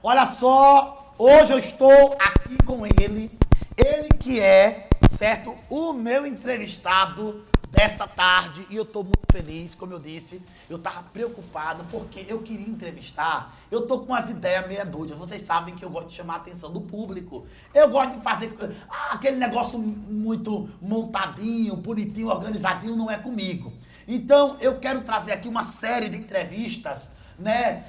Olha só, hoje eu estou aqui com ele que é, certo, o meu entrevistado dessa tarde, e eu estou muito feliz, como eu disse, eu estava preocupado porque eu queria entrevistar, eu tô com umas ideias meia doidas, vocês sabem que eu gosto de chamar a atenção do público, eu gosto de fazer aquele negócio muito montadinho, bonitinho, organizadinho, não é comigo. Então, eu quero trazer aqui uma série de entrevistas, né,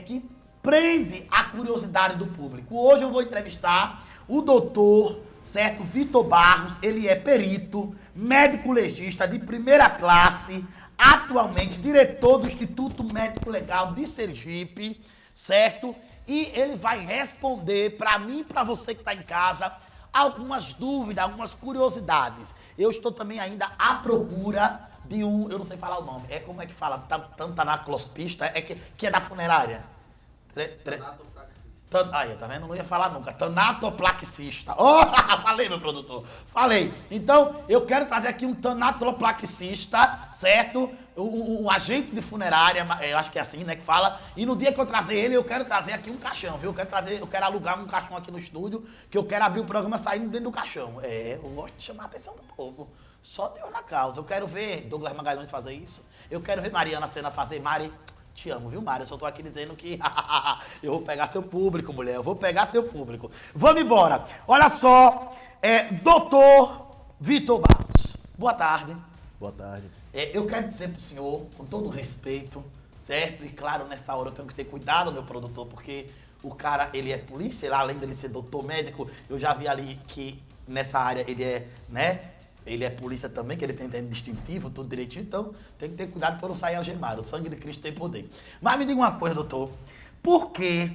que prende a curiosidade do público. Hoje eu vou entrevistar o doutor, certo, Vitor Barros. Ele é perito, médico legista de primeira classe, atualmente diretor do Instituto Médico Legal de Sergipe, certo? E ele vai responder para mim e para você que está em casa algumas dúvidas, algumas curiosidades. Eu estou também ainda à procura de um, eu não sei falar o nome, como é que fala? Tantanaclospista, que é da funerária. Aí, tá vendo? Não ia falar nunca. Tanatoplaxista. Oh, falei, meu produtor. Falei. Então, eu quero trazer aqui um tanatoplaxista, certo? Um agente de funerária, eu acho que é assim, né, que fala. E no dia que eu trazer ele, eu quero trazer aqui um caixão, viu? Eu quero alugar um caixão aqui no estúdio, que eu quero abrir o programa saindo dentro do caixão. Eu gosto de chamar a atenção do povo. Só Deus na causa. Eu quero ver Douglas Magalhães fazer isso. Eu quero ver Mariana Sena fazer. Mari, te amo, viu, Mari? Eu só tô aqui dizendo que eu vou pegar seu público, mulher. Eu vou pegar seu público. Vamos embora. Olha só, doutor Vitor Barros. Boa tarde. Boa tarde. Eu quero dizer pro senhor, com todo respeito, certo? E claro, nessa hora eu tenho que ter cuidado, meu produtor, porque o cara, ele é polícia, além dele ser doutor médico, eu já vi ali que nessa área ele é, né? Ele é polícia também, que ele tem distintivo, tudo direitinho, então tem que ter cuidado para não sair algemado. O sangue de Cristo tem poder. Mas me diga uma coisa, doutor. Por que,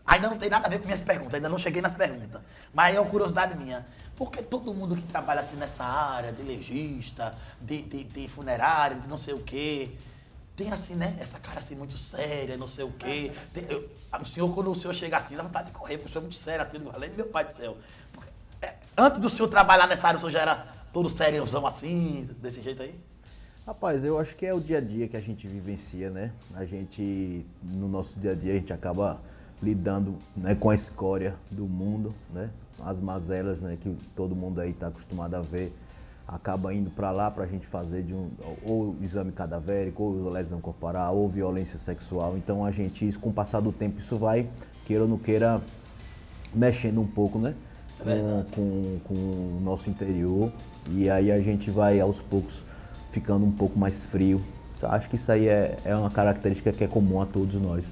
ainda não tem nada a ver com minhas perguntas, ainda não cheguei nas perguntas, mas é uma curiosidade minha. Por que todo mundo que trabalha assim nessa área, de legista, de funerário, de não sei o quê, tem assim, né, essa cara assim muito séria, não sei o quê. O senhor, quando o senhor chega assim, dá vontade de correr, porque o senhor é muito sério, assim, além do meu pai do céu. Porque, antes do senhor trabalhar nessa área, o senhor já era todo sériozão assim, desse jeito aí? Rapaz, eu acho que é o dia a dia que a gente vivencia, né? A gente, no nosso dia a dia, a gente acaba lidando, né, com a escória do mundo, né? As mazelas, né, que todo mundo aí está acostumado a ver, acaba indo para lá para a gente fazer ou exame cadavérico, ou lesão corporal, ou violência sexual. Então a gente, com o passar do tempo, isso vai, queira ou não queira, mexendo um pouco, né? Com o nosso interior, e aí a gente vai aos poucos ficando um pouco mais frio. Acho que isso aí é uma característica que é comum a todos nós.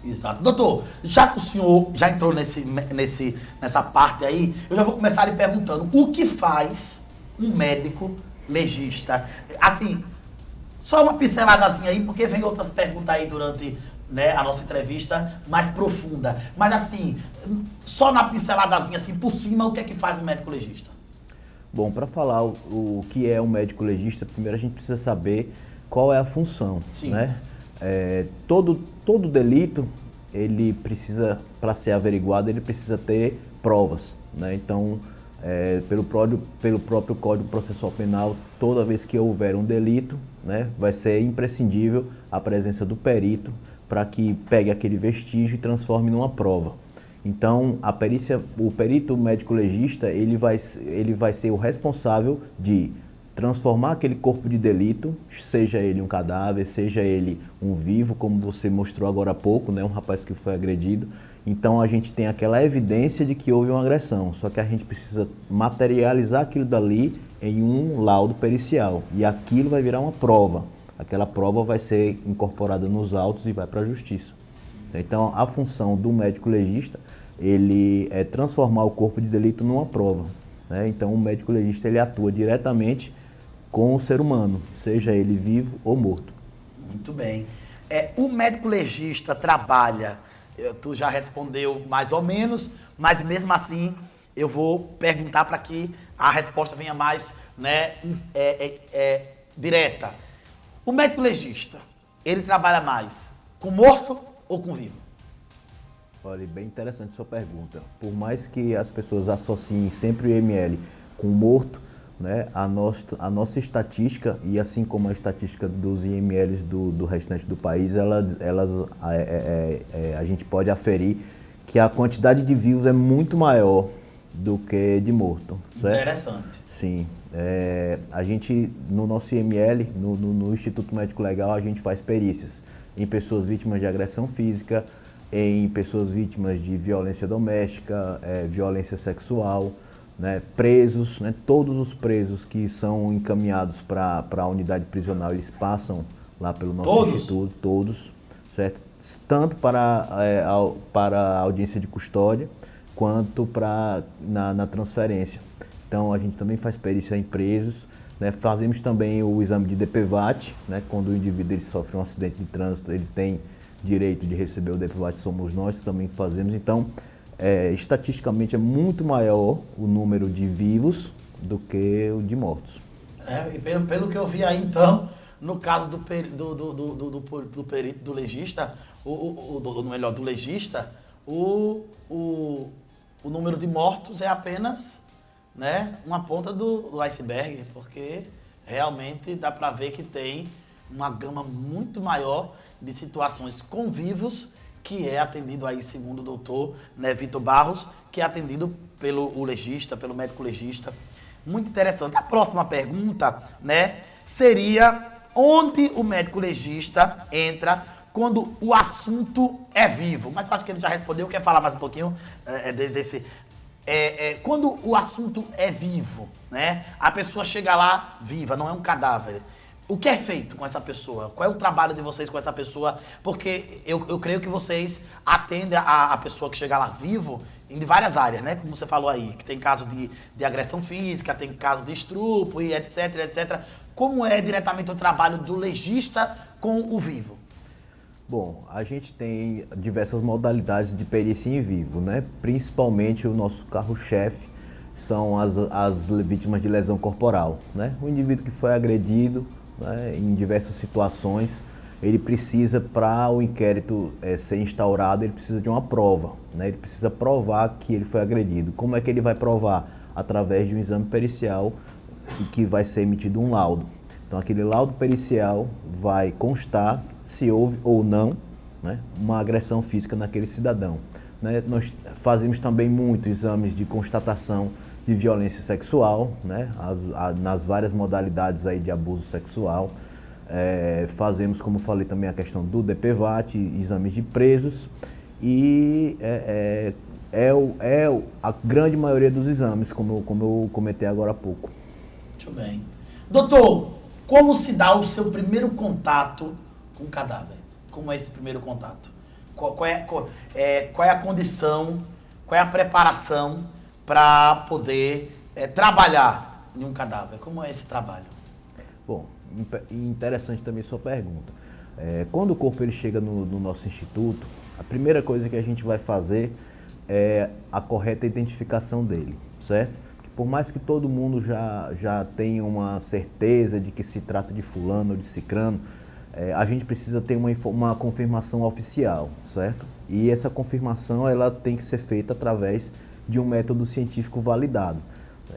Exato. Doutor, já que o senhor já entrou nessa parte aí, eu já vou começar lhe perguntando, o que faz um médico legista? Assim, só uma pinceladazinha aí, porque vem outras perguntas aí durante, né, a nossa entrevista mais profunda. Mas assim, só na pinceladazinha assim por cima, o que é que faz um médico legista? Bom, para falar o que é um médico legista, primeiro a gente precisa saber qual é a função. Sim. Né? Todo delito, ele precisa, para ser averiguado, ele precisa ter provas, né? Então, pelo próprio Código Processual Penal, toda vez que houver um delito, né, vai ser imprescindível a presença do perito para que pegue aquele vestígio e transforme numa prova. Então, a perícia, o perito médico legista, ele vai ser o responsável de transformar aquele corpo de delito, seja ele um cadáver, seja ele um vivo, como você mostrou agora há pouco, né, um rapaz que foi agredido. Então, a gente tem aquela evidência de que houve uma agressão, só que a gente precisa materializar aquilo dali em um laudo pericial, e aquilo vai virar uma prova. Aquela prova vai ser incorporada nos autos e vai para a justiça. Então, a função do médico legista, ele é transformar o corpo de delito numa prova, né? Então, o médico legista, ele atua diretamente com o ser humano, seja ele vivo ou morto. Muito bem. O médico legista trabalha, tu já respondeu mais ou menos, mas mesmo assim eu vou perguntar para que a resposta venha mais, né, direta. O médico legista, ele trabalha mais com morto ou com vivo? Olha, bem interessante a sua pergunta. Por mais que as pessoas associem sempre o IML com morto, né, a nossa estatística, e assim como a estatística dos IMLs do restante do país, a gente pode aferir que a quantidade de vivos é muito maior do que de morto, certo? Interessante. Sim. A gente, no nosso IML, no Instituto Médico Legal, a gente faz perícias em pessoas vítimas de agressão física, em pessoas vítimas de violência doméstica, violência sexual, né, presos, né, todos os presos que são encaminhados para a unidade prisional, eles passam lá pelo nosso instituto, todos, certo? Tanto para a audiência de custódia, quanto na transferência. Então, a gente também faz perícia em presos, né? Fazemos também o exame de DPVAT, né? Quando o indivíduo ele sofre um acidente de trânsito, ele tem direito de receber o DPVAT, somos nós que também fazemos. Então, estatisticamente é muito maior o número de vivos do que o de mortos. E pelo que eu vi aí, então, no caso do perito, do legista, do legista, o número de mortos é apenas, né, uma ponta do iceberg, porque realmente dá para ver que tem uma gama muito maior de situações com vivos que é atendido aí, segundo o doutor, né, Vitor Barros, que é atendido pelo legista, pelo médico legista. Muito interessante. A próxima pergunta, né, seria onde o médico legista entra quando o assunto é vivo. Mas eu acho que ele já respondeu, quer falar mais um pouquinho desse... quando o assunto é vivo, né, a pessoa chega lá viva, não é um cadáver. O que é feito com essa pessoa? Qual é o trabalho de vocês com essa pessoa? Porque eu creio que vocês atendem a pessoa que chega lá vivo em várias áreas, né? Como você falou aí, que tem caso de agressão física, tem caso de estupro e etc, etc. Como é diretamente o trabalho do legista com o vivo? Bom, a gente tem diversas modalidades de perícia em vivo, né? Principalmente o nosso carro-chefe são as vítimas de lesão corporal, né? O indivíduo que foi agredido, né, em diversas situações, ele precisa, para o inquérito ser instaurado, ele precisa de uma prova, né? Ele precisa provar que ele foi agredido. Como é que ele vai provar? Através de um exame pericial e que vai ser emitido um laudo. Então, aquele laudo pericial vai constar se houve ou não, né, uma agressão física naquele cidadão, né? Nós fazemos também muitos exames de constatação de violência sexual, né, nas várias modalidades aí de abuso sexual. Fazemos, como falei, também a questão do DPVAT, exames de presos e a grande maioria dos exames, como eu comentei agora há pouco. Muito bem. Doutor, como se dá o seu primeiro contato com o cadáver? Como é esse primeiro contato? Qual é a condição, qual é a preparação para poder trabalhar em um cadáver? Como é esse trabalho? Bom, interessante também sua pergunta. Quando o corpo ele chega no nosso instituto, a primeira coisa que a gente vai fazer é a correta identificação dele, certo? Porque por mais que todo mundo já tenha uma certeza de que se trata de fulano ou de cicrano, a gente precisa ter uma confirmação oficial, certo? E essa confirmação ela tem que ser feita através de um método científico validado.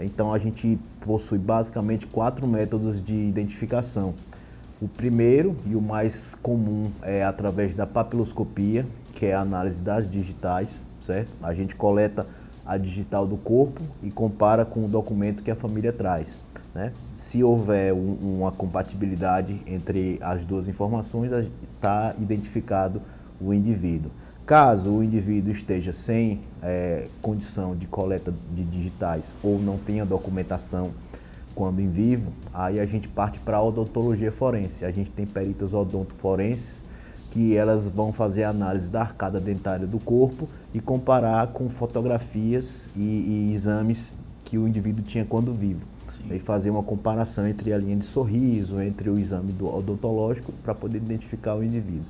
Então a gente possui basicamente 4 métodos de identificação. O primeiro e o mais comum é através da papiloscopia, que é a análise das digitais, certo? A gente coleta a digital do corpo e compara com o documento que a família traz, né? Se houver uma compatibilidade entre as duas informações, está identificado o indivíduo. Caso o indivíduo esteja sem condição de coleta de digitais ou não tenha documentação quando em vivo, aí a gente parte para a odontologia forense. A gente tem peritas odontoforenses que elas vão fazer a análise da arcada dentária do corpo e comparar com fotografias e exames que o indivíduo tinha quando vivo. Sim. E fazer uma comparação entre a linha de sorriso, entre o exame odontológico para poder identificar o indivíduo.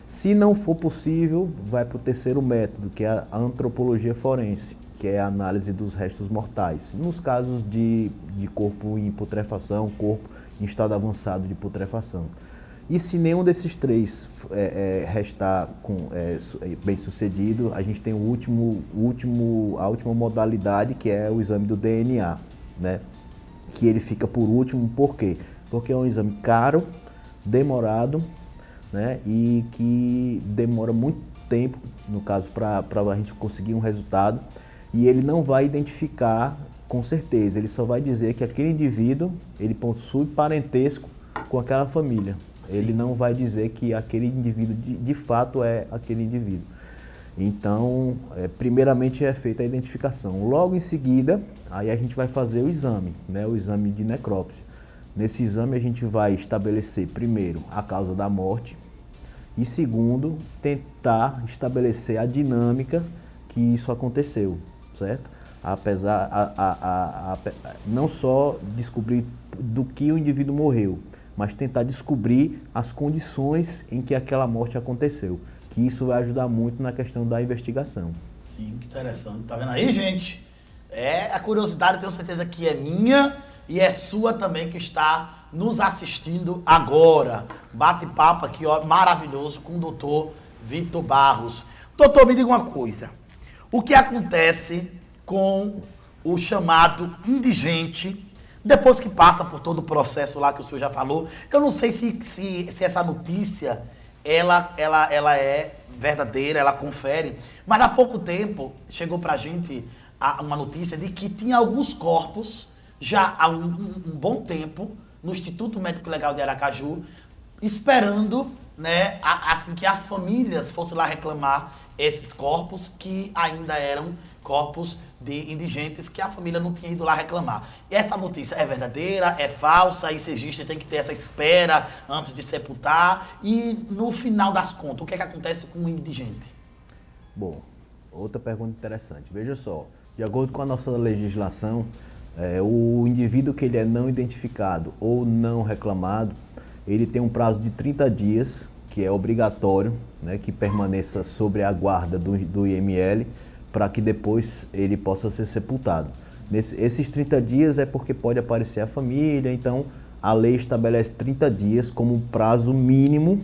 Se não for possível, vai para o terceiro método, que é a antropologia forense, que é a análise dos restos mortais. Nos casos de corpo em putrefação, corpo em estado avançado de putrefação. E se nenhum desses três restar bem sucedido, a gente tem a última modalidade, que é o exame do DNA, né? Que ele fica por último, por quê? Porque é um exame caro, demorado, né? E que demora muito tempo, no caso, para a gente conseguir um resultado, e ele não vai identificar com certeza, ele só vai dizer que aquele indivíduo, ele possui parentesco com aquela família. Sim. Ele não vai dizer que aquele indivíduo de fato é aquele indivíduo. Então, primeiramente é feita a identificação. Logo em seguida, aí a gente vai fazer o exame, né, o exame de necrópsia. Nesse exame a gente vai estabelecer, primeiro, a causa da morte e, segundo, tentar estabelecer a dinâmica que isso aconteceu, certo? Não só descobrir do que o indivíduo morreu, mas tentar descobrir as condições em que aquela morte aconteceu. Que isso vai ajudar muito na questão da investigação. Sim, que interessante. Tá vendo aí, gente? A curiosidade, eu tenho certeza que é minha e é sua também, que está nos assistindo agora. Bate-papo aqui, ó, maravilhoso, com o doutor Vitor Barros. Doutor, me diga uma coisa. O que acontece com o chamado indigente, depois que passa por todo o processo lá que o senhor já falou? Eu não sei se essa notícia, ela é verdadeira, ela confere, mas há pouco tempo chegou pra gente uma notícia de que tinha alguns corpos, já há um bom tempo, no Instituto Médico Legal de Aracaju, esperando, né, assim, que as famílias fossem lá reclamar esses corpos, que ainda eram corpos de indigentes, que a família não tinha ido lá reclamar. E essa notícia é verdadeira, é falsa? Esse registro tem que ter essa espera antes de sepultar? E no final das contas, o que é que acontece com o indigente? Bom, outra pergunta interessante. Veja só, de acordo com a nossa legislação, o indivíduo que ele é não identificado ou não reclamado, ele tem um prazo de 30 dias, que é obrigatório, né, que permaneça sobre a guarda do IML, para que depois ele possa ser sepultado. Esses 30 dias é porque pode aparecer a família, então a lei estabelece 30 dias como um prazo mínimo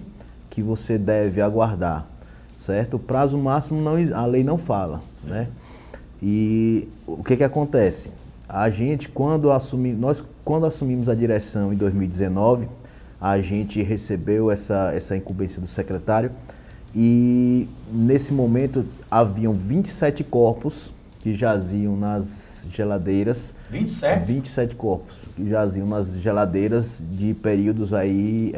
que você deve aguardar, certo? O prazo máximo a lei não fala, né? E o que acontece? A gente, quando assumimos a direção em 2019, a gente recebeu essa incumbência do secretário, e nesse momento haviam 27 corpos que jaziam nas geladeiras. 27? 27 corpos que jaziam nas geladeiras de períodos aí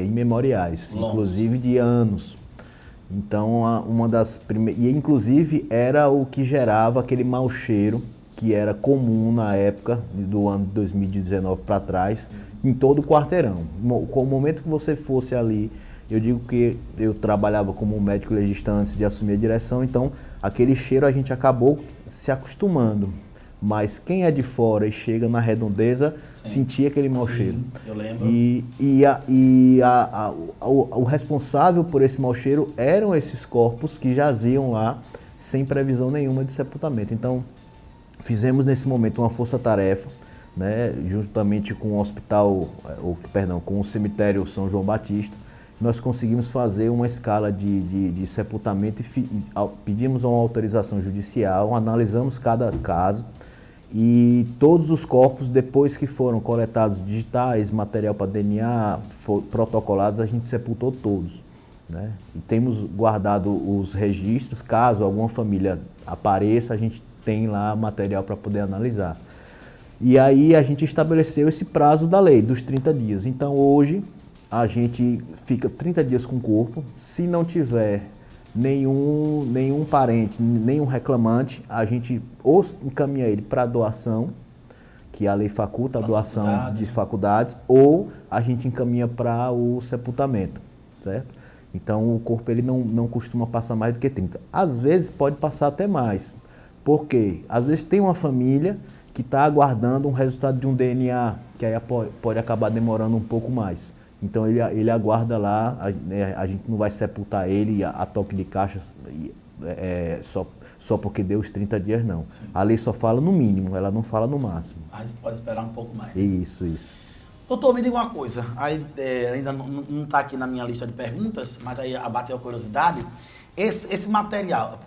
imemoriais, inclusive de anos. Então, uma das primeiras... E inclusive era o que gerava aquele mau cheiro que era comum na época do ano de 2019 para trás, em todo o quarteirão. Com o momento que você fosse ali, eu digo que eu trabalhava como médico legista antes de assumir a direção, então aquele cheiro a gente acabou se acostumando. Mas quem é de fora e chega na redondeza, sentia aquele mau cheiro. Eu lembro. O responsável por esse mau cheiro eram esses corpos que jaziam lá sem previsão nenhuma de sepultamento. Então, fizemos nesse momento uma força-tarefa, né, juntamente com o com o cemitério São João Batista. Nós conseguimos fazer uma escala de sepultamento e pedimos uma autorização judicial, analisamos cada caso e todos os corpos, depois que foram coletados digitais, material para DNA, protocolados, a gente sepultou todos, né? E temos guardado os registros, caso alguma família apareça, a gente tem lá material para poder analisar. E aí a gente estabeleceu esse prazo da lei, dos 30 dias. Então hoje a gente fica 30 dias com o corpo. Se não tiver nenhum parente, nenhum reclamante, a gente ou encaminha ele para doação, que a lei faculta a doação de faculdades, ou a gente encaminha para o sepultamento, certo? Então o corpo ele não costuma passar mais do que 30. Às vezes pode passar até mais. Por quê? Às vezes tem uma família que está aguardando um resultado de um DNA, que aí pode acabar demorando um pouco mais. Então ele aguarda lá, a gente não vai sepultar ele a toque de caixa só porque deu os 30 dias, não. Sim. A lei só fala no mínimo, ela não fala no máximo. A gente pode esperar um pouco mais. Isso. Doutor, me diga uma coisa, ainda não está aqui na minha lista de perguntas, mas aí abateu a curiosidade. Esse material,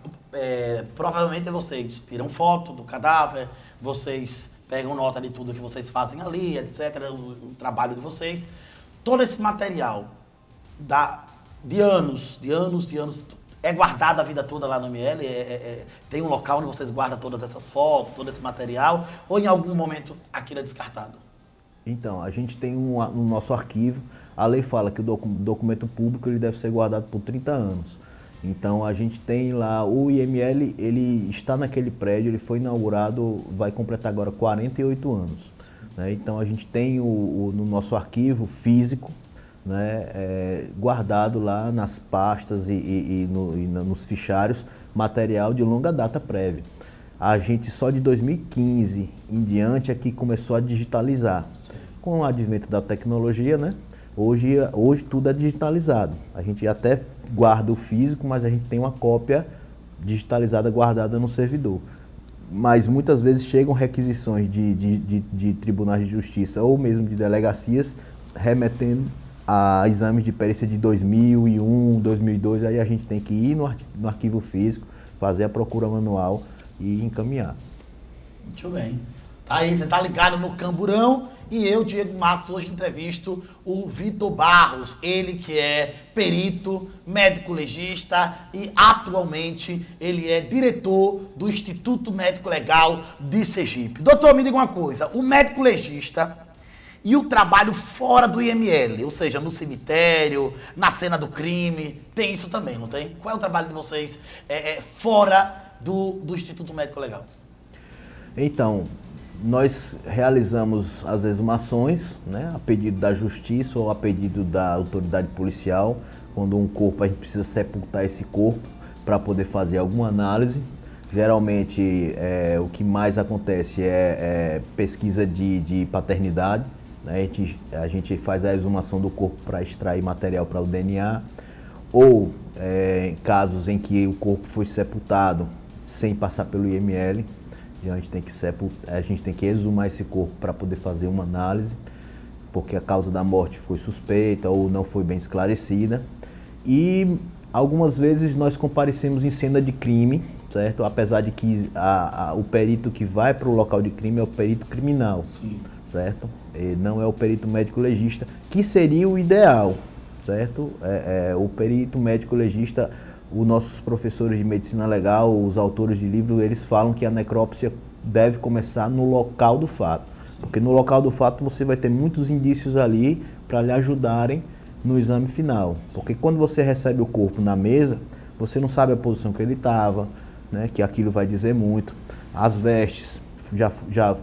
provavelmente vocês tiram foto do cadáver, vocês pegam nota de tudo que vocês fazem ali, etc., o trabalho de vocês. Todo esse material de anos, é guardado a vida toda lá no ML? Tem um local onde vocês guardam todas essas fotos, todo esse material? Ou em algum momento aquilo é descartado? Então, a gente tem no nosso arquivo, a lei fala que o documento público ele deve ser guardado por 30 anos. Então, a gente tem lá, o IML, ele está naquele prédio, ele foi inaugurado, vai completar agora 48 anos. Né? Então, a gente tem no nosso arquivo físico, né, guardado lá nas pastas e nos fichários, material de longa data prévia. A gente só de 2015 em diante é que começou a digitalizar. Sim. Com o advento da tecnologia, né? Hoje tudo é digitalizado. A gente até guarda o físico, mas a gente tem uma cópia digitalizada guardada no servidor. Mas muitas vezes chegam requisições de tribunais de justiça ou mesmo de delegacias remetendo a exames de perícia de 2001, 2002. Aí a gente tem que ir no arquivo físico, fazer a procura manual e encaminhar. Muito bem. Aí você tá ligado no Camburão e eu, Diego Matos, hoje entrevisto o Vitor Barros, ele que é perito, médico legista e atualmente ele é diretor do Instituto Médico Legal de Sergipe. Doutor, me diga uma coisa, o médico legista e o trabalho fora do IML, ou seja, no cemitério, na cena do crime, tem isso também, não tem? Qual é o trabalho de vocês fora do Instituto Médico Legal? Então, nós realizamos as exumações, né, a pedido da justiça ou a pedido da autoridade policial, quando um corpo, a gente precisa sepultar esse corpo para poder fazer alguma análise. Geralmente, o que mais acontece é pesquisa de paternidade, né, a gente faz a exumação do corpo para extrair material para o DNA, ou casos em que o corpo foi sepultado sem passar pelo IML, a gente tem que exumar esse corpo para poder fazer uma análise, porque a causa da morte foi suspeita ou não foi bem esclarecida. E algumas vezes nós comparecemos em cena de crime, certo? Apesar de que o perito que vai para o local de crime é o perito criminal, sim, certo? E não é o perito médico legista, que seria o ideal, certo? O perito médico legista, os nossos professores de medicina legal, os autores de livro, eles falam que a necrópsia deve começar no local do fato. Sim. Porque no local do fato você vai ter muitos indícios ali para lhe ajudarem no exame final. Sim. Porque quando você recebe o corpo na mesa, você não sabe a posição que ele estava, né, que aquilo vai dizer muito. As vestes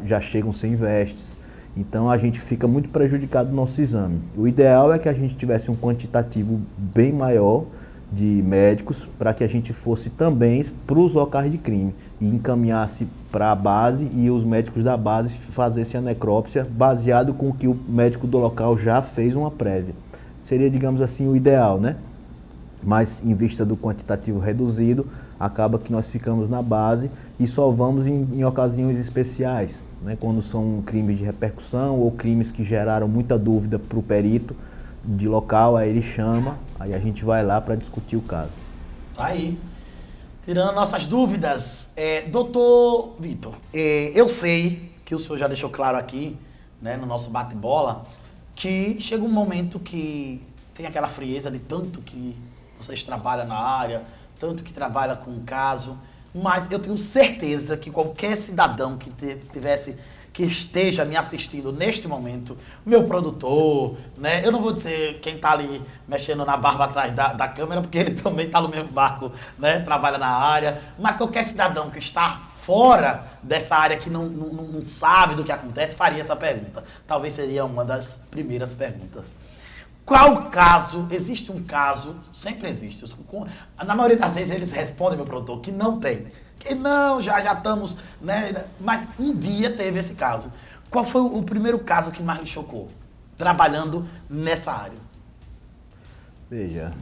já chegam sem vestes. Então a gente fica muito prejudicado no nosso exame. O ideal é que a gente tivesse um quantitativo bem maior de médicos para que a gente fosse também para os locais de crime e encaminhasse para a base e os médicos da base fizessem a necrópsia baseado com o que o médico do local já fez uma prévia. Seria, digamos assim, o ideal, né? Mas em vista do quantitativo reduzido, acaba que nós ficamos na base e só vamos em ocasiões especiais, né? Quando são crimes de repercussão ou crimes que geraram muita dúvida para o perito de local, aí ele chama, aí a gente vai lá para discutir o caso. Aí, tirando nossas dúvidas, doutor Vitor, eu sei que o senhor já deixou claro aqui, né, no nosso bate-bola, que chega um momento que tem aquela frieza de tanto que vocês trabalham na área, tanto que trabalha com o caso, mas eu tenho certeza que qualquer cidadão que esteja me assistindo neste momento, meu produtor, né? Eu não vou dizer quem está ali mexendo na barba atrás da câmera, porque ele também está no mesmo barco, né? Trabalha na área, mas qualquer cidadão que está fora dessa área, que não sabe do que acontece, faria essa pergunta. Talvez seria uma das primeiras perguntas. Qual caso, existe um caso, sempre existe, na maioria das vezes eles respondem, meu produtor, que não tem. Que não, já estamos, né? Mas um dia teve esse caso. Qual foi o primeiro caso que mais lhe chocou, trabalhando nessa área? Veja,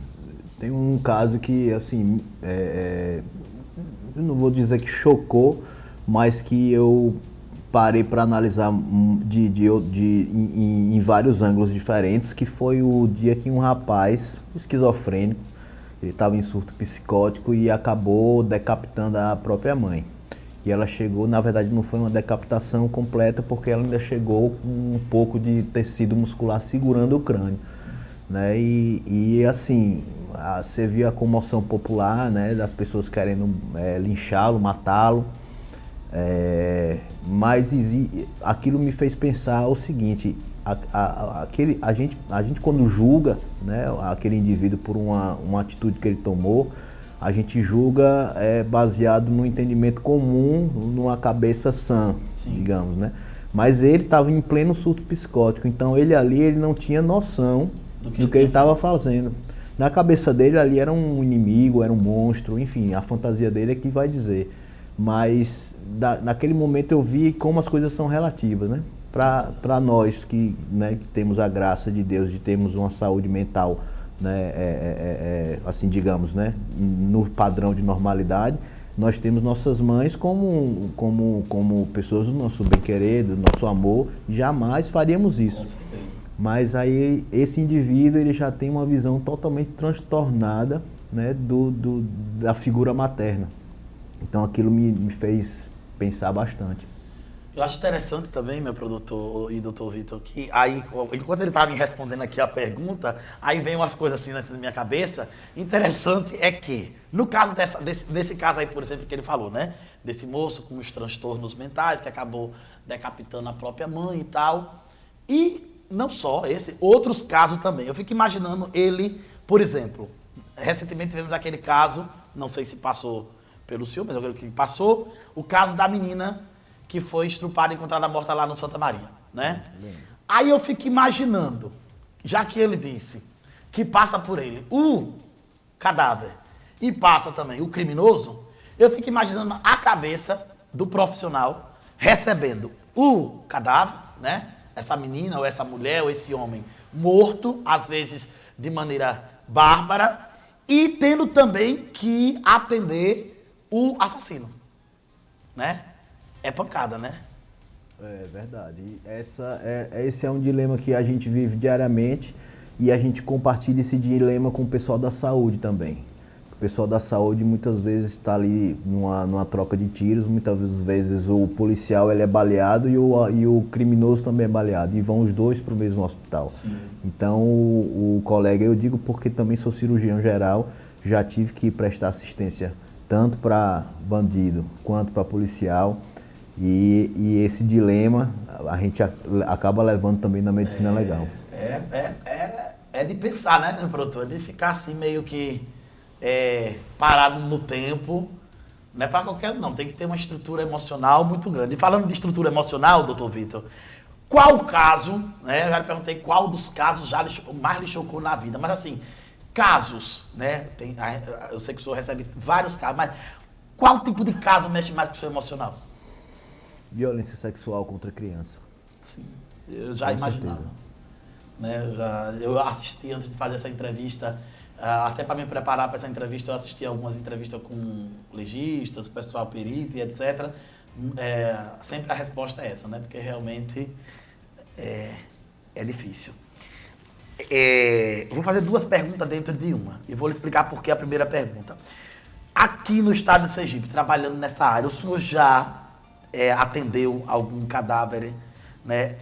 tem um caso que, assim, eu não vou dizer que chocou, mas que eu parei para analisar em vários ângulos diferentes, que foi o dia que um rapaz esquizofrênico, ele estava em surto psicótico e acabou decapitando a própria mãe. E ela chegou, na verdade não foi uma decapitação completa, porque ela ainda chegou com um pouco de tecido muscular segurando o crânio. Né? E assim, você via a comoção popular, né, das pessoas querendo linchá-lo, matá-lo. Mas aquilo me fez pensar o seguinte: a gente quando julga, né, aquele indivíduo por uma atitude que ele tomou, a gente julga baseado no entendimento comum, numa cabeça sã, sim, digamos, né? Mas ele estava em pleno surto psicótico, então ele não tinha noção do que ele estava fazendo. Na cabeça dele ali era um inimigo, era um monstro, enfim, a fantasia dele é que vai dizer. Mas naquele momento eu vi como as coisas são relativas, né? Para nós que temos a graça de Deus, de termos uma saúde mental, né, assim digamos, né, no padrão de normalidade, nós temos nossas mães como pessoas do nosso bem-querer, do nosso amor, jamais faríamos isso. Mas aí esse indivíduo ele já tem uma visão totalmente transtornada, né, da figura materna. Então aquilo me fez pensar bastante. Eu acho interessante também, meu produtor e doutor Vitor, que aí, enquanto ele estava me respondendo aqui a pergunta, aí vem umas coisas assim na minha cabeça. Interessante é que, no caso desse caso aí, por exemplo, que ele falou, né? Desse moço com os transtornos mentais, que acabou decapitando a própria mãe e tal. E não só esse, outros casos também. Eu fico imaginando ele, por exemplo, recentemente tivemos aquele caso, não sei se passou pelo senhor, mas eu creio que passou, o caso da menina que foi estrupada e encontrada morta lá no Santa Maria, né? Aí eu fico imaginando, já que ele disse que passa por ele o cadáver e passa também o criminoso, eu fico imaginando a cabeça do profissional recebendo o cadáver, né? Essa menina ou essa mulher ou esse homem morto, às vezes de maneira bárbara, e tendo também que atender o assassino, né? É pancada, né? É verdade. Esse é um dilema que a gente vive diariamente e a gente compartilha esse dilema com o pessoal da saúde também. O pessoal da saúde muitas vezes está ali numa troca de tiros, muitas vezes o policial ele é baleado e o criminoso também é baleado, e vão os dois para o mesmo hospital. Sim. Então o colega, eu digo porque também sou cirurgião geral, já tive que prestar assistência tanto para bandido quanto para policial. E esse dilema a gente acaba levando também na medicina legal. É de pensar, né, meu produtor? É de ficar assim meio que parado no tempo. Não é para qualquer um, não. Tem que ter uma estrutura emocional muito grande. E falando de estrutura emocional, doutor Vitor, qual caso, né? Eu já lhe perguntei qual dos casos mais lhe chocou na vida. Mas assim, casos, né? Eu sei que o senhor recebe vários casos, mas qual tipo de caso mexe mais com o seu emocional? Violência sexual contra criança. Sim, eu já imaginava. Né? Eu assisti antes de fazer essa entrevista, até para me preparar para essa entrevista, eu assisti algumas entrevistas com legistas, pessoal perito e etc. Sempre a resposta é essa, né? Porque realmente é difícil. Eu vou fazer duas perguntas dentro de uma e vou lhe explicar por que a primeira pergunta. Aqui no estado de Sergipe, trabalhando nessa área, o senhor já atendeu algum cadáver, né?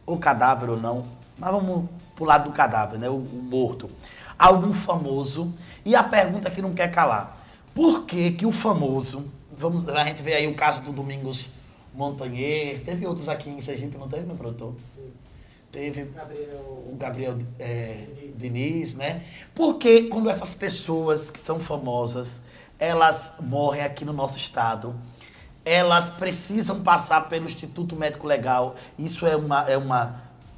Ou cadáver ou não, mas vamos pro lado do cadáver, né? O morto. Algum famoso. E a pergunta que não quer calar. Por que que o famoso... A gente vê aí o caso do Domingos Montanher. Teve outros aqui em Sergipe, não teve, meu produtor? Teve o Gabriel Diniz, né? Porque quando essas pessoas que são famosas, elas morrem aqui no nosso estado, elas precisam passar pelo Instituto Médico Legal. Isso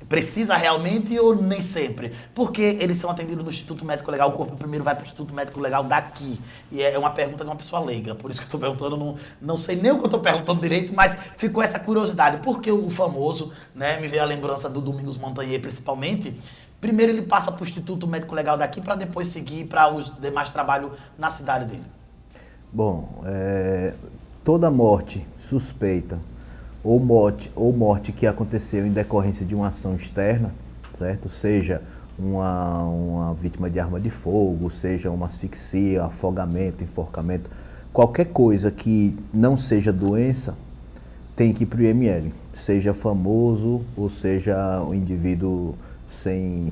precisa realmente ou nem sempre? Porque eles são atendidos no Instituto Médico Legal, o corpo primeiro vai para o Instituto Médico Legal daqui. E é uma pergunta de uma pessoa leiga, por isso que eu estou perguntando, não sei nem o que eu estou perguntando direito, mas ficou essa curiosidade. Porque o famoso, né, me veio a lembrança do Domingos Montanher principalmente, primeiro ele passa para o Instituto Médico Legal daqui para depois seguir para os demais trabalhos na cidade dele. Bom, toda morte suspeita ou morte que aconteceu em decorrência de uma ação externa, certo? Seja uma vítima de arma de fogo, seja uma asfixia, afogamento, enforcamento, qualquer coisa que não seja doença tem que ir para o IML, seja famoso ou seja um indivíduo sem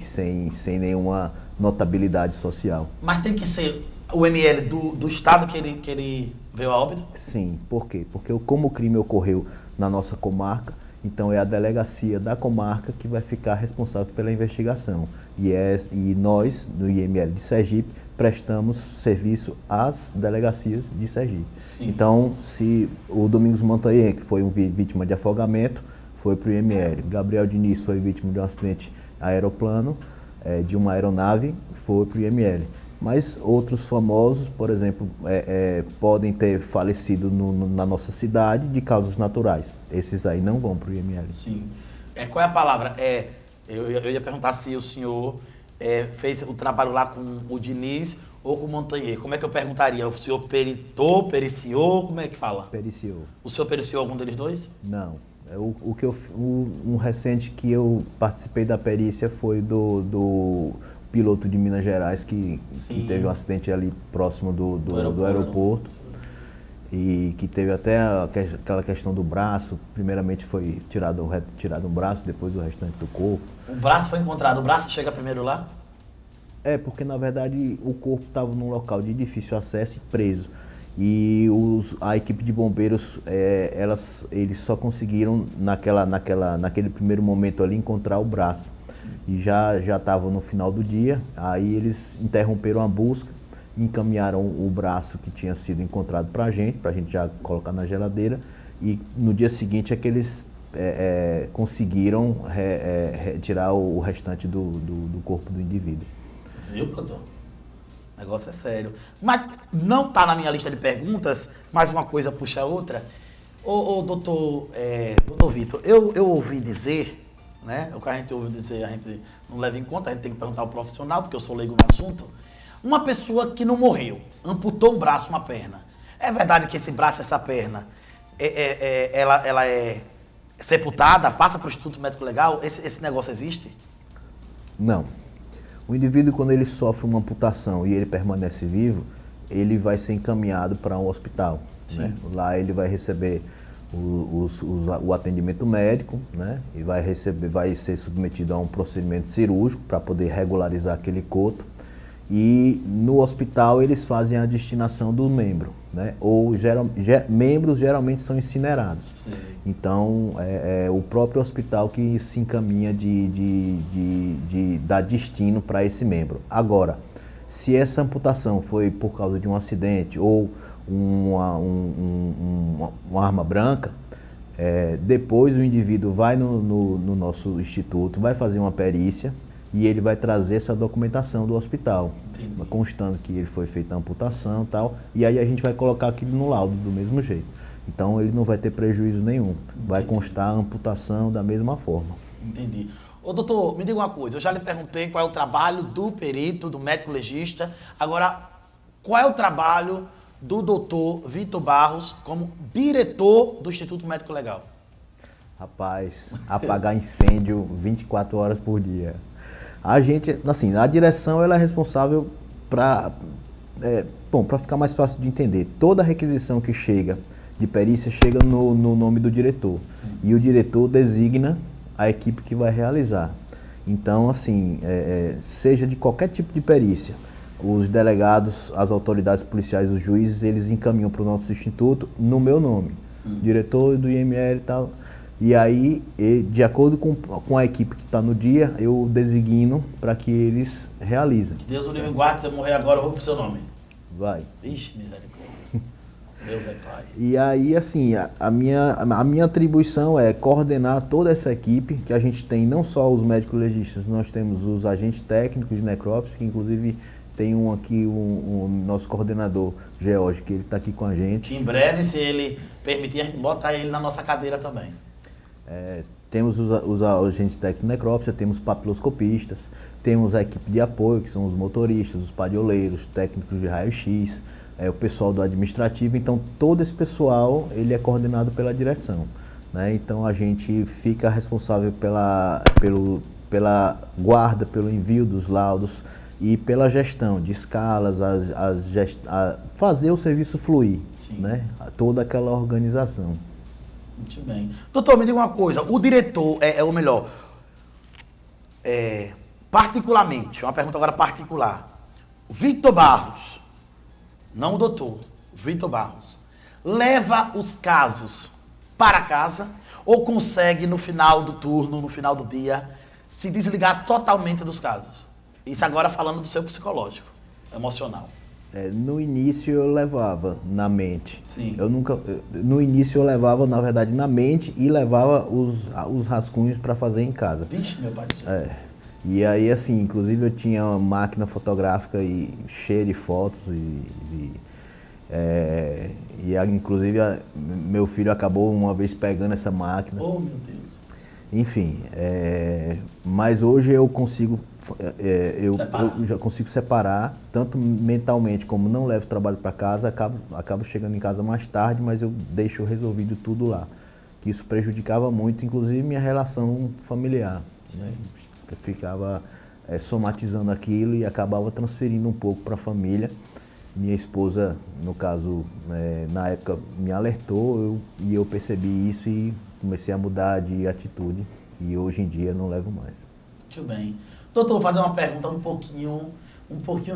nenhuma notabilidade social. Mas tem que ser o ML do estado que ele veio a óbito? Sim, por quê? Porque como o crime ocorreu na nossa comarca, então é a delegacia da comarca que vai ficar responsável pela investigação. E nós, do IML de Sergipe, prestamos serviço às delegacias de Sergipe. Sim. Então, se o Domingos Montanha, que foi vítima de afogamento, foi para o IML. Gabriel Diniz foi vítima de um acidente aeroplano, de uma aeronave, foi para o IML. Mas outros famosos, por exemplo, podem ter falecido na nossa cidade de causas naturais. Esses aí não vão para o IML. Sim. Qual é a palavra? Eu ia perguntar se o senhor fez o trabalho lá com o Diniz ou com o Montanher. Como é que eu perguntaria? O senhor periciou? Como é que fala? Periciou. O senhor periciou algum deles dois? Não. Um recente que eu participei da perícia foi do piloto de Minas Gerais que teve um acidente ali próximo do aeroporto e que teve até aquela questão do braço. Primeiramente foi tirado um braço, depois o restante do corpo. O braço foi encontrado, o braço chega primeiro lá? Porque na verdade o corpo estava num local de difícil acesso e preso. E a equipe de bombeiros, eles só conseguiram naquele primeiro momento ali encontrar o braço. E já estavam no final do dia, aí eles interromperam a busca, encaminharam o braço que tinha sido encontrado para a gente já colocar na geladeira, e no dia seguinte é que eles conseguiram retirar o restante do corpo do indivíduo. Viu, doutor? O negócio é sério. Mas não está na minha lista de perguntas, mas uma coisa puxa a outra. Doutor Vitor, eu ouvi dizer, né? O que a gente ouve dizer, a gente não leva em conta, a gente tem que perguntar ao profissional, porque eu sou leigo no assunto. Uma pessoa que não morreu, amputou um braço, uma perna. É verdade que esse braço, essa perna, ela é sepultada, passa para o Instituto Médico Legal? Esse negócio existe? Não. O indivíduo, quando ele sofre uma amputação e ele permanece vivo, ele vai ser encaminhado para um hospital. Né? Lá ele vai receber o atendimento médico, né? E vai ser submetido a um procedimento cirúrgico para poder regularizar aquele coto. E no hospital eles fazem a destinação do membro, né? Membros geralmente são incinerados. Sim. Então é o próprio hospital que se encaminha de dar destino para esse membro. Agora, se essa amputação foi por causa de um acidente ou uma arma branca, depois o indivíduo vai no nosso instituto, vai fazer uma perícia e ele vai trazer essa documentação do hospital, constando que ele foi feita a amputação e tal, e aí a gente vai colocar aquilo no laudo do mesmo jeito. Então ele não vai ter prejuízo nenhum, vai constar a amputação da mesma forma. Entendi. Doutor, me diga uma coisa, eu já lhe perguntei qual é o trabalho do perito, do médico legista, agora qual é o trabalho do doutor Vitor Barros como diretor do Instituto Médico Legal? Rapaz, apagar incêndio 24 horas por dia. A gente, assim, a direção ela é responsável para ficar mais fácil de entender. Toda requisição que chega de perícia chega no nome do diretor. E o diretor designa a equipe que vai realizar. Então, assim, seja de qualquer tipo de perícia, os delegados, as autoridades policiais, os juízes, eles encaminham para o nosso instituto no meu nome, diretor do IML e tal. E aí, de acordo com a equipe que está no dia, eu designo para que eles realizem. Que Deus o livre guarde, se eu morrer agora, eu vou pro seu nome. Vai. Ixi, misericórdia. Deus é Pai. E aí, assim, a minha atribuição é coordenar toda essa equipe, que a gente tem não só os médicos legistas, nós temos os agentes técnicos de necrópsia, que inclusive tem um aqui, um nosso coordenador, George, que ele está aqui com a gente. Que em breve, se ele permitir, a gente bota ele na nossa cadeira também. Temos os agentes técnicos de necrópsia, temos papiloscopistas, temos a equipe de apoio, que são os motoristas, os padioleiros, técnicos de raio-x, o pessoal do administrativo. Então, todo esse pessoal ele é coordenado pela direção, né? Então, a gente fica responsável pela guarda, pelo envio dos laudos e pela gestão de escalas, fazer o serviço fluir, né? Toda aquela organização. Muito bem. Doutor, me diga uma coisa, o diretor, ou melhor, particularmente, uma pergunta agora particular. O Victor Barros, não o doutor, o Victor Barros, leva os casos para casa ou consegue no final do turno, no final do dia, se desligar totalmente dos casos? Isso agora falando do seu psicológico, emocional. No início eu levava na mente. Sim. No início eu levava, na verdade, na mente e levava os rascunhos para fazer em casa. Vixe, meu pai do céu. E aí, assim, inclusive eu tinha uma máquina fotográfica cheia de fotos inclusive meu filho acabou uma vez pegando essa máquina. Oh, meu Deus. Enfim, mas hoje eu consigo, eu já consigo separar, tanto mentalmente como não levo trabalho para casa, acabo chegando em casa mais tarde, mas eu deixo resolvido tudo lá. Que isso prejudicava muito, inclusive minha relação familiar. Né? Eu ficava somatizando aquilo e acabava transferindo um pouco para a família. Minha esposa, no caso, na época me alertou e eu percebi isso e comecei a mudar de atitude e hoje em dia não levo mais. Muito bem. Doutor, vou fazer uma pergunta um pouquinho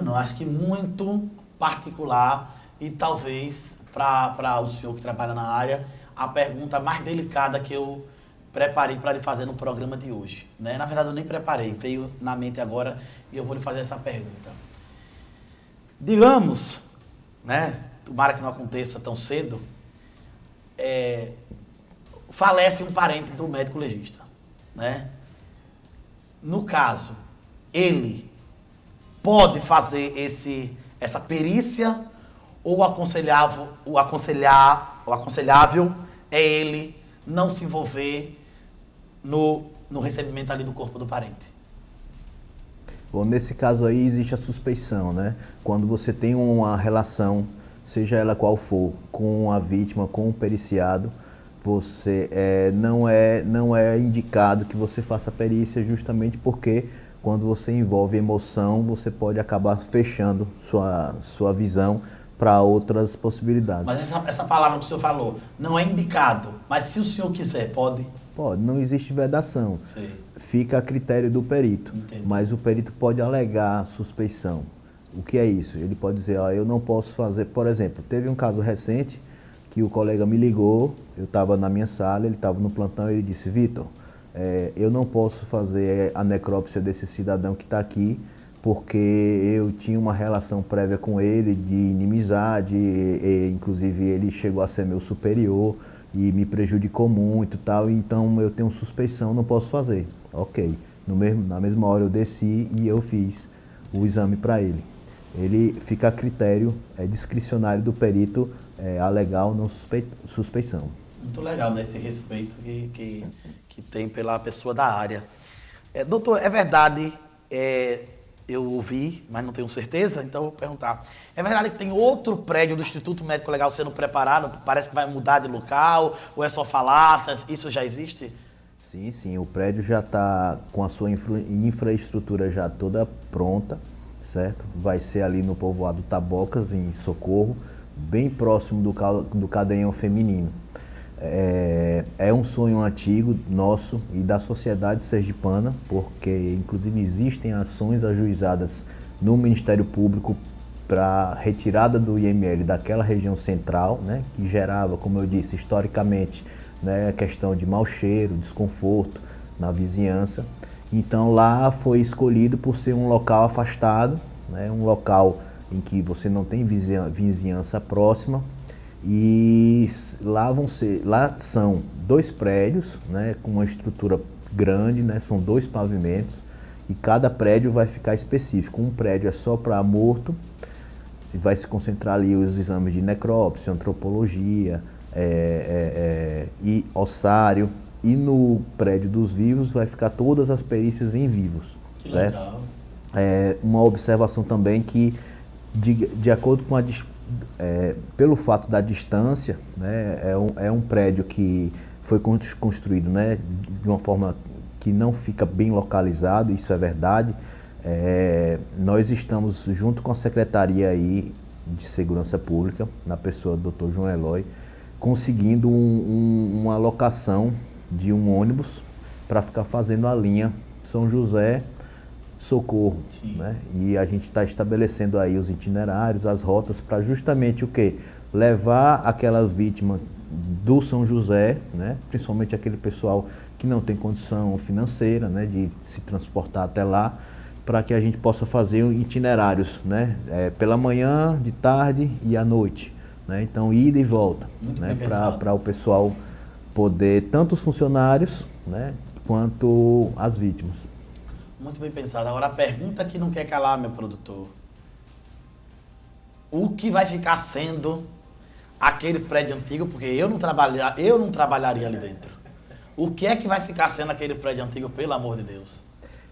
não, acho que muito particular e talvez para o senhor que trabalha na área, a pergunta mais delicada que eu preparei para lhe fazer no programa de hoje. Né? Na verdade, eu nem preparei, veio na mente agora e eu vou lhe fazer essa pergunta. Digamos, né, tomara que não aconteça tão cedo, falece um parente do médico legista, né? No caso, ele pode fazer essa perícia ou o aconselhável é ele não se envolver no recebimento ali do corpo do parente? Bom, nesse caso aí existe a suspeição, né? Quando você tem uma relação, seja ela qual for, com a vítima, com o periciado, você não é indicado que você faça a perícia justamente porque quando você envolve emoção, você pode acabar fechando sua visão para outras possibilidades. Mas essa palavra que o senhor falou, não é indicado, mas se o senhor quiser, pode? Pode, não existe vedação. Sim. Fica a critério do perito. Entendi. Mas o perito pode alegar suspeição. O que é isso? Ele pode dizer, eu não posso fazer... Por exemplo, teve um caso recente que o colega me ligou, eu estava na minha sala, ele estava no plantão e ele disse, Vitor, eu não posso fazer a necrópsia desse cidadão que está aqui porque eu tinha uma relação prévia com ele de inimizade, inclusive ele chegou a ser meu superior e me prejudicou muito, tal, então eu tenho suspeição, não posso fazer. Ok, na mesma hora eu desci e eu fiz o exame para ele. Ele fica a critério discricionário do perito alegar ou não suspeição. Muito legal, né, esse respeito que tem pela pessoa da área. Doutor, é verdade, eu ouvi, mas não tenho certeza, então eu vou perguntar. É verdade que tem outro prédio do Instituto Médico Legal sendo preparado, parece que vai mudar de local, ou é só falácias, isso já existe? Sim, o prédio já está com a sua infraestrutura já toda pronta, certo? Vai ser ali no povoado Tabocas, em Socorro, bem próximo do Cadeirão Feminino. É um sonho antigo nosso e da sociedade sergipana, porque inclusive existem ações ajuizadas no Ministério Público para retirada do IML daquela região central, né, que gerava, como eu disse, historicamente, né, a questão de mau cheiro, desconforto na vizinhança. Então lá foi escolhido por ser um local afastado, né, um local em que você não tem vizinhança próxima. E lá são 2 prédios, né, com uma estrutura grande, né, são 2 pavimentos e cada prédio vai ficar específico. Um prédio é só para morto, vai se concentrar ali os exames de necrópsia, antropologia e ossário, e no prédio dos vivos vai ficar todas as perícias em vivos. Que certo? legal. Uma observação também que, de acordo com pelo fato da distância, né, é um prédio que foi construído, né, de uma forma que não fica bem localizado, isso é verdade. Nós estamos junto com a Secretaria aí de Segurança Pública, na pessoa do Dr. João Eloy, conseguindo uma locação de um ônibus para ficar fazendo a linha São José, Socorro, Sim. né? E a gente está estabelecendo aí os itinerários, as rotas para justamente o quê? Levar aquelas vítimas do São José, né? Principalmente aquele pessoal que não tem condição financeira, né? De se transportar até lá, para que a gente possa fazer itinerários, né? Pela manhã, de tarde e à noite, né? Então, ida e volta, Muito né? bem pensado. Para o pessoal poder, tanto os funcionários, né? Quanto as vítimas. Muito bem pensado. Agora a pergunta que não quer calar, meu produtor. O que vai ficar sendo aquele prédio antigo? Porque eu não trabalharia ali dentro. O que é que vai ficar sendo aquele prédio antigo, pelo amor de Deus?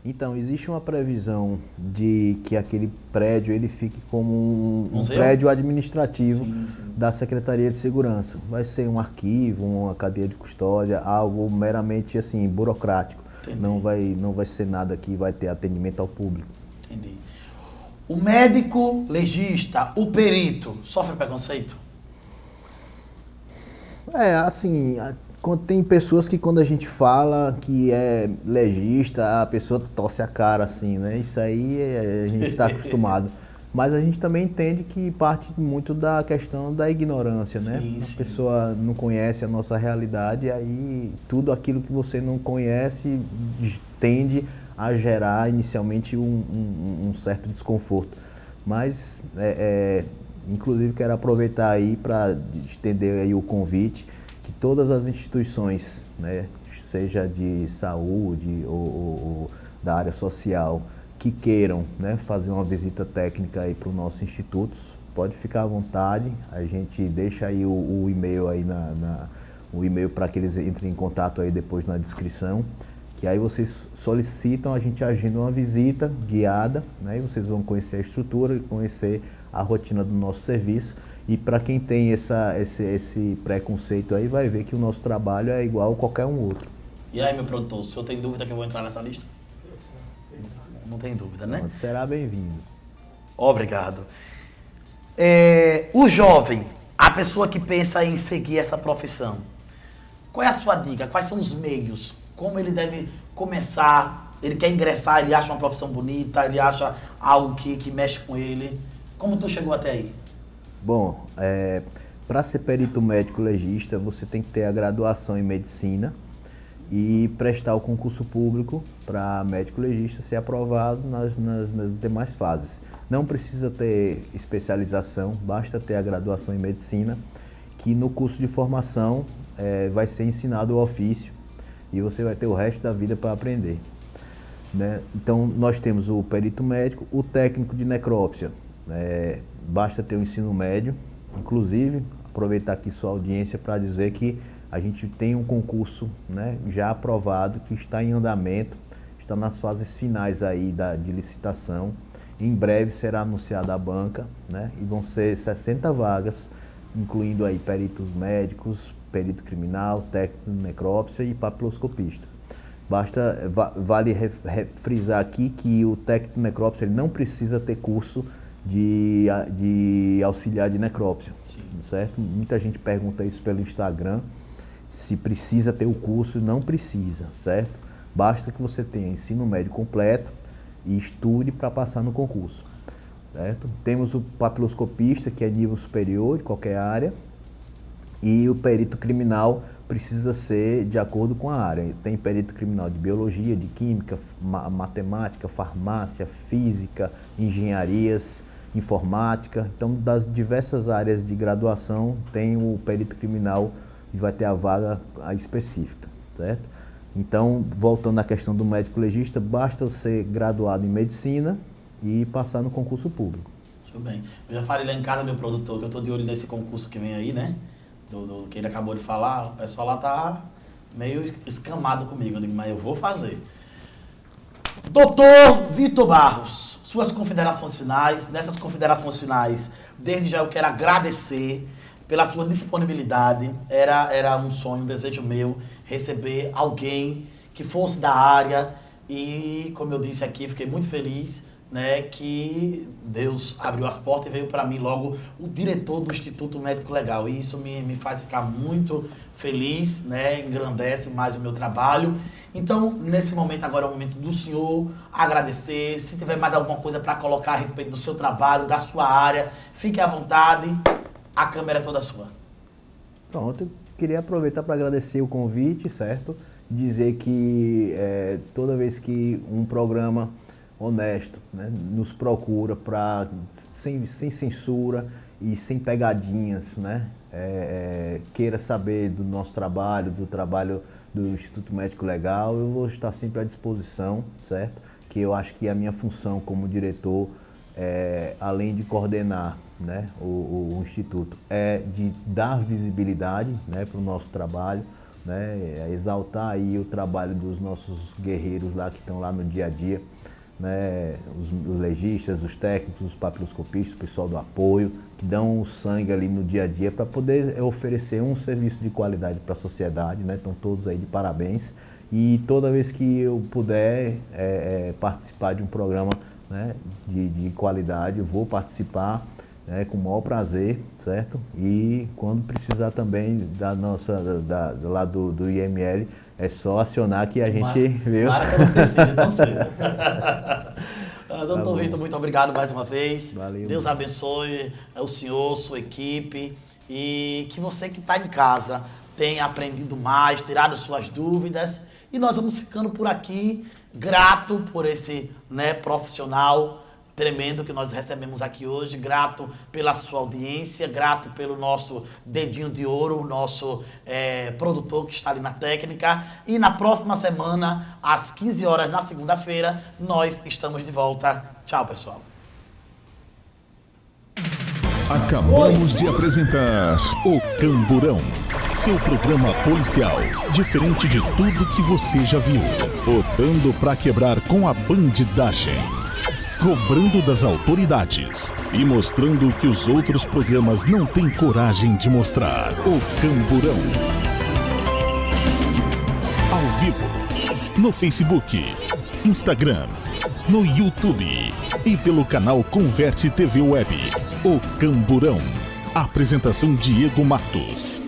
Então, existe uma previsão de que aquele prédio ele fique como um Museu? prédio administrativo Sim, sim. da Secretaria de Segurança. Vai ser um arquivo, uma cadeia de custódia, algo meramente assim, burocrático. Entendi. Não vai ser nada que vai ter atendimento ao público. Entendi. O médico legista, o perito, sofre preconceito? Assim, tem pessoas que quando a gente fala que é legista, a pessoa torce a cara assim, né? Isso aí a gente está acostumado. Mas a gente também entende que parte muito da questão da ignorância, né? Sim, A sim. pessoa não conhece a nossa realidade, aí tudo aquilo que você não conhece tende a gerar inicialmente um certo desconforto. Mas, inclusive, quero aproveitar aí para estender aí o convite que todas as instituições, né, seja de saúde ou da área social, que queiram, né, fazer uma visita técnica aí para o nosso instituto, pode ficar à vontade. A gente deixa aí o e-mail aí o e-mail para que eles entrem em contato aí depois na descrição, que aí vocês solicitam, a gente agenda uma visita guiada, né, e vocês vão conhecer a estrutura, conhecer a rotina do nosso serviço. E para quem tem esse preconceito aí, vai ver que o nosso trabalho é igual a qualquer um outro. E aí, meu produtor, o senhor tem dúvida que eu vou entrar nessa lista? Não tem dúvida, né? Será bem-vindo. Obrigado. O jovem, a pessoa que pensa em seguir essa profissão, qual é a sua dica? Quais são os meios? Como ele deve começar? Ele quer ingressar, ele acha uma profissão bonita, ele acha algo que mexe com ele. Como tu chegou até aí? Bom, para ser perito médico legista, você tem que ter a graduação em medicina e prestar o concurso público para médico legista ser aprovado nas demais fases. Não precisa ter especialização, basta ter a graduação em medicina, que no curso de formação vai ser ensinado o ofício e você vai ter o resto da vida para aprender, né? Então, nós temos o perito médico, o técnico de necrópsia. Basta ter o ensino médio, inclusive, aproveitar aqui sua audiência para dizer que a gente tem um concurso, né, já aprovado, que está em andamento, está nas fases finais aí de licitação. Em breve será anunciada a banca, né, e vão ser 60 vagas, incluindo aí peritos médicos, perito criminal, técnico de necrópsia e papiloscopista. Vale frisar aqui que o técnico de necrópsia ele não precisa ter curso de auxiliar de necrópsia, certo? Muita gente pergunta isso pelo Instagram, se precisa ter o curso. Não precisa, certo? Basta que você tenha ensino médio completo e estude para passar no concurso, certo? Temos o papiloscopista, que é nível superior de qualquer área, e o perito criminal precisa ser de acordo com a área. Tem perito criminal de biologia, de química, matemática, farmácia, física, engenharias, informática. Então, das diversas áreas de graduação, tem o perito criminal e vai ter a vaga específica, certo? Então, voltando à questão do médico legista, basta ser graduado em medicina e passar no concurso público. Muito bem. Eu já falei lá em casa, meu produtor, que eu estou de olho nesse concurso que vem aí, né? Do que ele acabou de falar. O pessoal lá tá meio escamado comigo. Eu digo, mas eu vou fazer. Doutor Vitor Barros, suas considerações finais. Nessas considerações finais, desde já eu quero agradecer pela sua disponibilidade. Era um sonho, um desejo meu, receber alguém que fosse da área. E, como eu disse aqui, fiquei muito feliz né, que Deus abriu as portas e veio para mim logo o diretor do Instituto Médico Legal. E isso me faz ficar muito feliz, né, engrandece mais o meu trabalho. Então, nesse momento agora é o momento do senhor agradecer. Se tiver mais alguma coisa para colocar a respeito do seu trabalho, da sua área, fique à vontade, a câmera é toda sua. Pronto, eu queria aproveitar para agradecer o convite, certo? Dizer que toda vez que um programa honesto, né, nos procura sem censura e sem pegadinhas, né, queira saber do nosso trabalho, do trabalho do Instituto Médico Legal, eu vou estar sempre à disposição, certo? Que eu acho que a minha função como diretor, além de coordenar, né, o Instituto, é de dar visibilidade, né, para o nosso trabalho, né, exaltar aí o trabalho dos nossos guerreiros lá que estão lá no dia a dia, né, os legistas, os técnicos, os papiloscopistas, o pessoal do apoio, que dão o sangue ali no dia a dia para poder oferecer um serviço de qualidade para a sociedade, né? Estão todos aí de parabéns. E toda vez que eu puder participar de um programa, né, de qualidade, eu vou participar, né, com o maior prazer, certo? E quando precisar também lá do IML, é só acionar que a gente... Viu? Para que eu não precise tão cedo. Doutor Vitor, muito obrigado mais uma vez. Valeu. Deus abençoe o senhor, sua equipe, e que você que está em casa tenha aprendido mais, tirado suas dúvidas. E nós vamos ficando por aqui, grato por esse, né, profissional tremendo que nós recebemos aqui hoje, grato pela sua audiência, grato pelo nosso dedinho de ouro, o nosso produtor que está ali na técnica. E na próxima semana, às 15 horas, na segunda-feira, nós estamos de volta. Tchau, pessoal. Acabamos de apresentar O Camburão, seu programa policial, diferente de tudo que você já viu. Botando pra quebrar com a bandidagem, cobrando das autoridades e mostrando o que os outros programas não têm coragem de mostrar. O Camburão. Ao vivo, no Facebook, Instagram, no YouTube e pelo canal Converte TV Web. O Camburão. Apresentação Diego Matos.